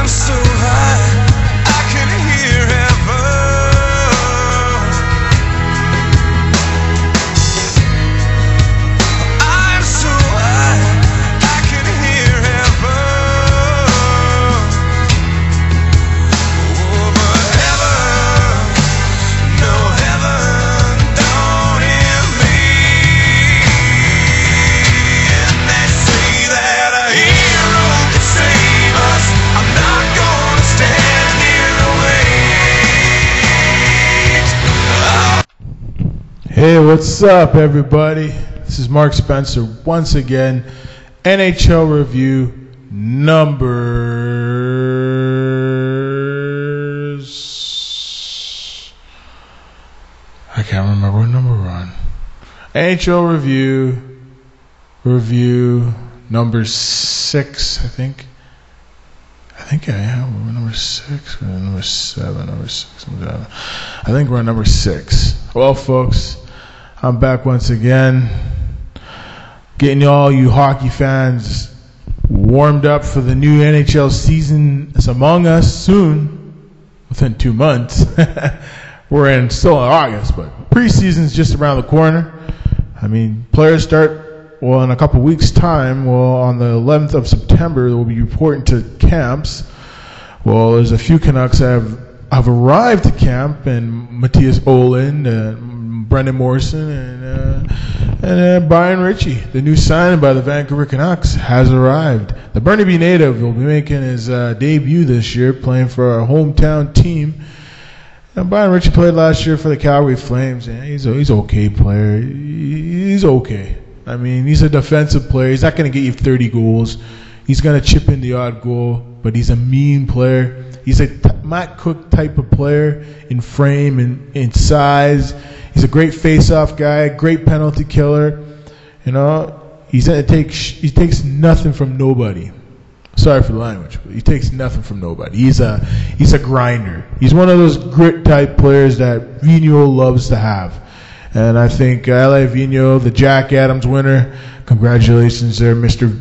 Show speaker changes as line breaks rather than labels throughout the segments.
so high, I can hear heaven. I'm so high, I can hear heaven. Oh, but heaven, no heaven, don't hear me. And they say that a hero can save us. I'm not gonna stand here and wait.
Hey, what's up, everybody? This is Mark Spencer once again. NHL review numbers. I can't remember what number we're on. NHL review number 6, I think. I am. We're number 6. We're number 7. Number 6. Number 7. I think we're on number 6. Well, folks, I'm back once again, getting all you hockey fans warmed up for the new NHL season. It's among us soon, within 2 months. We're still in August, but preseason's just around the corner. I mean, players start, in a couple weeks' time. On the 11th of September, they'll be reporting to camps. Well, there's a few Canucks that have arrived to camp, and Matthias Ohlund, Brendan Morrison, and Brian Ritchie, the new signing by the Vancouver Canucks, has arrived. The Burnaby native will be making his debut this year, playing for our hometown team. And Brian Ritchie played last year for the Calgary Flames, and he's an okay player. He's okay. I mean, he's a defensive player. He's not going to get you 30 goals. He's going to chip in the odd goal, but he's a mean player. He's a Matt Cook type of player in frame and in size. He's a great face-off guy, great penalty killer. You know, he takes nothing from nobody. Sorry for the language, but he takes nothing from nobody. He's a grinder. He's one of those grit type players that Vigneault loves to have. And I think Alain Vigneault, the Jack Adams winner, congratulations there, Mr.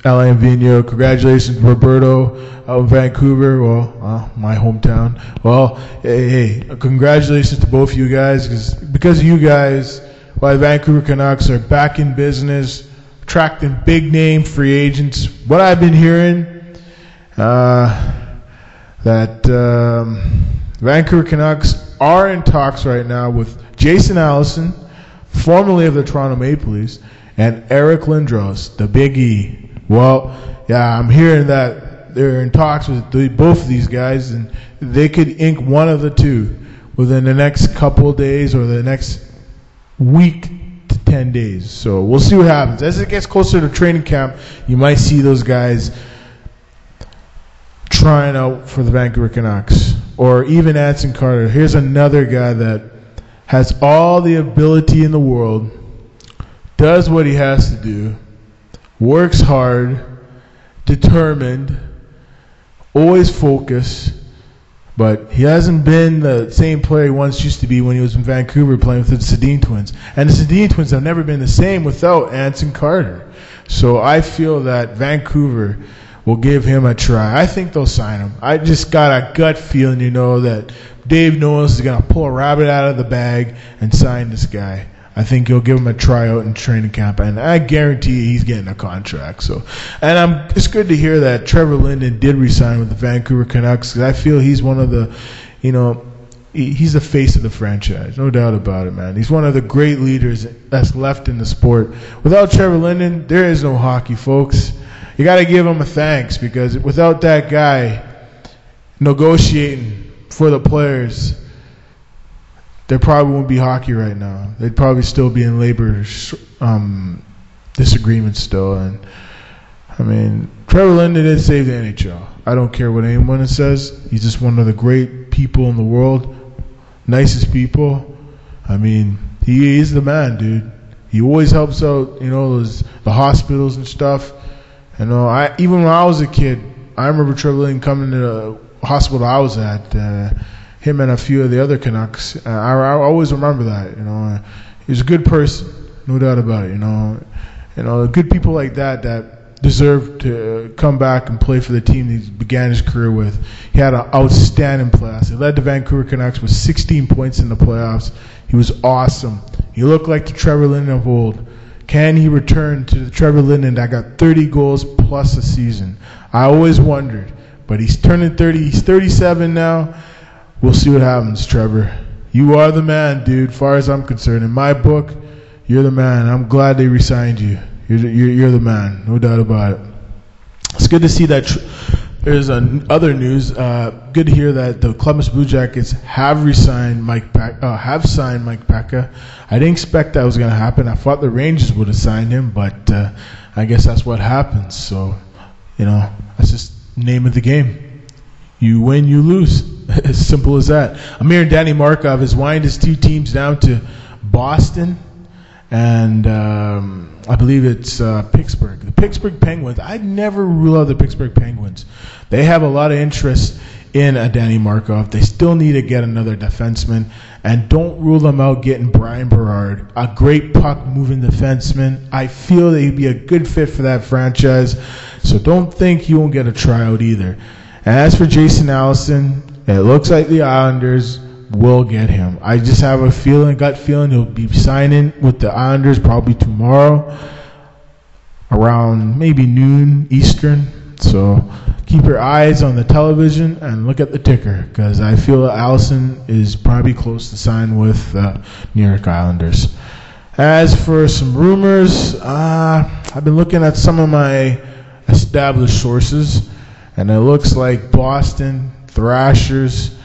Alain Vigneault. Congratulations, Roberto, out in Vancouver, my hometown. Well, hey, congratulations to both of you guys, because of you guys, the Vancouver Canucks are back in business, attracting big-name free agents. What I've been hearing, that Vancouver Canucks are in talks right now with Jason Allison, formerly of the Toronto Maple Leafs, and Eric Lindros, the Big E. Well, yeah, I'm hearing that they're in talks with both of these guys, and they could ink one of the two within the next couple of days or the next week to 10 days. So we'll see what happens. As it gets closer to training camp, you might see those guys trying out for the Vancouver Canucks. Or even Anson Carter. Here's another guy that has all the ability in the world, does what he has to do, works hard, determined, always focused, but he hasn't been the same player he once used to be when he was in Vancouver playing with the Sedin Twins. And the Sedin Twins have never been the same without Anson Carter. So I feel that Vancouver will give him a try. I think they'll sign him. I just got a gut feeling, that Dave Noyes is going to pull a rabbit out of the bag and sign this guy. I think he'll give him a tryout in training camp, and I guarantee he's getting a contract. So, and it's good to hear that Trevor Linden did resign with the Vancouver Canucks, because I feel he's one of the, he's the face of the franchise, no doubt about it, man. He's one of the great leaders that's left in the sport. Without Trevor Linden, there is no hockey, folks. You got to give him a thanks, because without that guy negotiating for the players, there probably wouldn't be hockey right now. They'd probably still be in labor disagreements still. And I mean, Trevor Linden did save the NHL. I don't care what anyone says. He's just one of the great people in the world, nicest people. I mean, he is the man, dude. He always helps out, the hospitals and stuff. Even when I was a kid, I remember Trevor Linden coming to the hospital I was at. Him and a few of the other Canucks. I always remember that. He was a good person, no doubt about it. Good people like that deserved to come back and play for the team he began his career with. He had an outstanding playoffs. He led the Vancouver Canucks with 16 points in the playoffs. He was awesome. He looked like the Trevor Linden of old. Can he return to the Trevor Linden that got 30 goals plus a season? I always wondered. But he's turning 30. He's 37 now. We'll see what happens, Trevor. You are the man, dude, far as I'm concerned. In my book, you're the man. I'm glad they re-signed you. You're the man, no doubt about it. It's good to see that there's other news. Good to hear that the Columbus Blue Jackets have signed Mike Peca. I didn't expect that was going to happen. I thought the Rangers would have signed him, but I guess that's what happens. So, that's just the name of the game. You win, you lose. As simple as that. Amir and Danny Markov has wind his two teams down to Boston and I believe it's Pittsburgh. The Pittsburgh Penguins. I'd never rule out the Pittsburgh Penguins. They have a lot of interest in a Danny Markov. They still need to get another defenseman. And don't rule them out getting Brian Berard, a great puck-moving defenseman. I feel that he'd be a good fit for that franchise. So don't think he won't get a tryout either. And as for Jason Allison, it looks like the Islanders will get him. I just have a gut feeling he'll be signing with the Islanders probably tomorrow around maybe noon Eastern. So keep your eyes on the television and look at the ticker because I feel Allison is probably close to sign with New York Islanders. As for some rumors, I've been looking at some of my established sources, and it looks like Boston, Thrashers,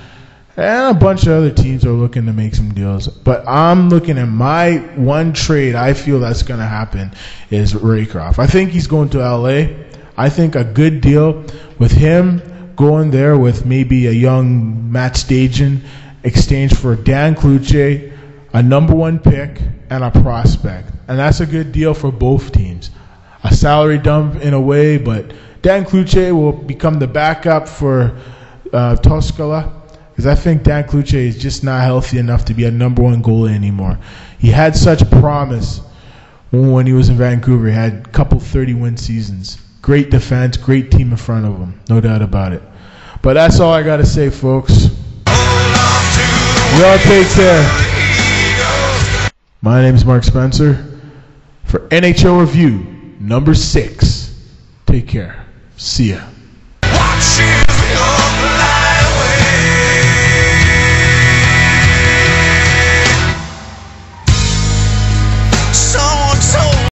and a bunch of other teams are looking to make some deals. But I'm looking at my one trade I feel that's going to happen is Raycroft. I think he's going to LA. I think a good deal with him going there with maybe a young Matt Stajan exchange for Dan Cloutier, a number one pick, and a prospect. And that's a good deal for both teams. A salary dump in a way, but Dan Cloutier will become the backup for Toscala. Because I think Dan Cloutier is just not healthy enough to be a number one goalie anymore. He had such promise when he was in Vancouver. He had a couple 30-win seasons. Great defense, great team in front of him. No doubt about it. But that's all I got to say, folks. Y'all take care. My name is Mark Spencer for NHL Review number 6. Take care. See ya.